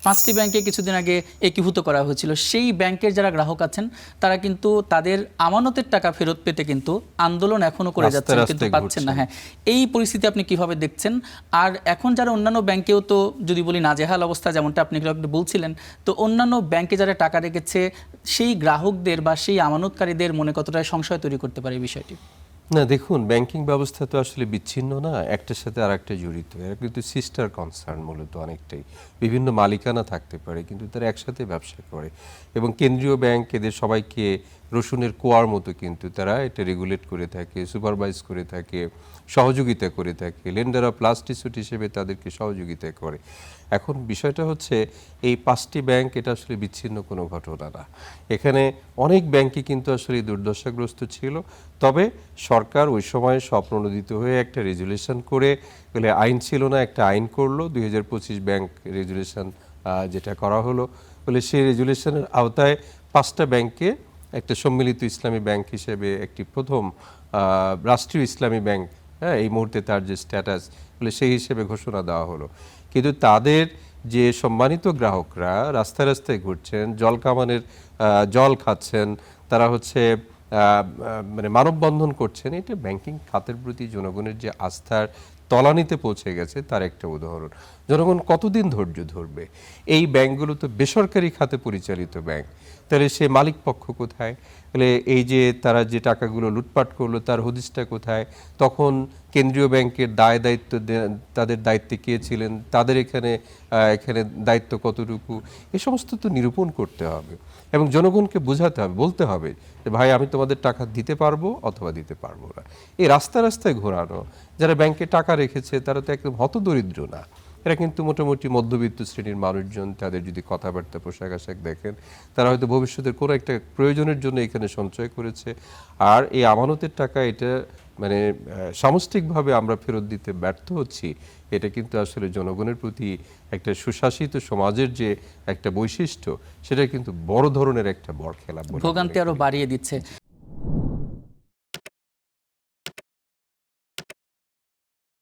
5টি ব্যাংকে কিছুদিন আগে একীভূত করা হয়েছিল। সেই ব্যাংকের যারা গ্রাহক আছেন তারা কিন্তু তাদের আমানতের টাকা ফেরত পেতে কিন্তু আন্দোলন এখনো করে যাচ্ছেন, কিন্তু পাচ্ছেন না। হ্যাঁ, এই পরিস্থিতি আপনি কিভাবে দেখছেন? আর এখন যারা অন্যান্য ব্যাংকেও তো যদি বলি নাজেহাল অবস্থা, যেমনটা আপনি একটু বলছিলেন, তো অন্যান্য ব্যাংকে যারা টাকা রেখেছে সেই গ্রাহকদের বা সেই আমানতকারীদের মনে কতটা সংশয় তৈরি করতে পারে এই বিষয়টি? না, দেখুন, ব্যাংকিং ব্যবস্থা তো আসলে বিচ্ছিন্ন না, একটার সাথে আর একটা জড়িত। এরা কিন্তু সিস্টার কনসার্ন মূলত অনেকটাই। বিভিন্ন মালিকানা থাকতে পারে কিন্তু তারা একসাথে ব্যবসা করে, এবং কেন্দ্রীয় ব্যাংক এদের সবাইকে রসুনের কোয়ার মতো কিন্তু তারা এটা রেগুলেট করে থাকে, সুপারভাইজ করে থাকে, সহযোগিতা করে থাকে। লেন্ডার অফ লাস্ট রিসোর্ট হিসেবে তাদেরকে সহযোগিতা করে। এখন বিষয়টা হচ্ছে এই 5টি ব্যাংক এটা আসলে বিচ্ছিন্ন কোনো ঘটনা না। এখানে অনেক ব্যাংকই কিন্তু আসলে দুর্দশাগ্রস্ত ছিল। তবে সরকার ওই সময় স্বপ্রণোদিত হয়ে একটা রেজুলেশন করে, বলে আইন ছিল না, একটা আইন করলো 2025 ব্যাংক রেজুলেশন, যেটা করা হলো। বলে সেই রেজুলেশনের আওতায় 5টা ব্যাংকে একটা সম্মিলিত ইসলামী ব্যাংক হিসেবে একটি প্রথম রাষ্ট্রীয় ইসলামী ব্যাংক, হ্যাঁ, এই মুহূর্তে তার যে স্ট্যাটাস, বলে সেই হিসেবে ঘোষণা দেওয়া হলো। কিন্তু তাদের যে সম্মানিত গ্রাহকরা রাস্তায় রাস্তায় ঘুরছেন, জল কামানের জল খাচ্ছেন, তারা হচ্ছে মানে মানববন্ধন করছেন, এটা ব্যাংকিং খাতের প্রতি জনগণের যে আস্থার তলানিতে পৌঁছে গেছে তার একটা উদাহরণ। জনগণ কতদিন ধৈর্য ধরবে? এই ব্যাংকগুলো তো বেসরকারি খাতে পরিচালিত ব্যাংক, তাহলে সে মালিক পক্ষ কোথায়? তাহলে এই যে তারা যে টাকাগুলো লুটপাট করলো তার হদিসটা কোথায়? তখন কেন্দ্রীয় ব্যাংকের দায় দায়িত্ব তাদের দায়িত্বে কে ছিলেন, তাদের এখানে দায়িত্ব কতটুকু, এ সমস্ত তো নিরূপণ করতে হবে এবং জনগণকে বোঝাতে হবে, বলতে হবে যে ভাই আমি তোমাদের টাকা দিতে পারবো অথবা দিতে পারবো না। এই রাস্তায় রাস্তায় ঘোরানো, যারা ব্যাংকে টাকা রেখেছে তারা তো একদম হতদরিদ্র না, এরা কিন্তু মোটামুটি মধ্যবিত্ত শ্রেণীর মানুষজন। তাদের যদি কথাবার্তা, পোশাক আশাক দেখেন, তারা হয়তো ভবিষ্যতের কোনো একটা প্রয়োজনের জন্য এখানে সঞ্চয় করেছে। আর এই আমানতের টাকা এটা মানে সামষ্টিকভাবে আমরা ফেরত দিতে ব্যর্থ হচ্ছি, এটা কিন্তু আসলে জনগণের প্রতি একটা সুশাসিত সমাজের যে একটা বৈশিষ্ট্য, সেটা কিন্তু বড় ধরনের একটা বড় খেলা, ভোগান্তি আরো বাড়িয়ে দিচ্ছে।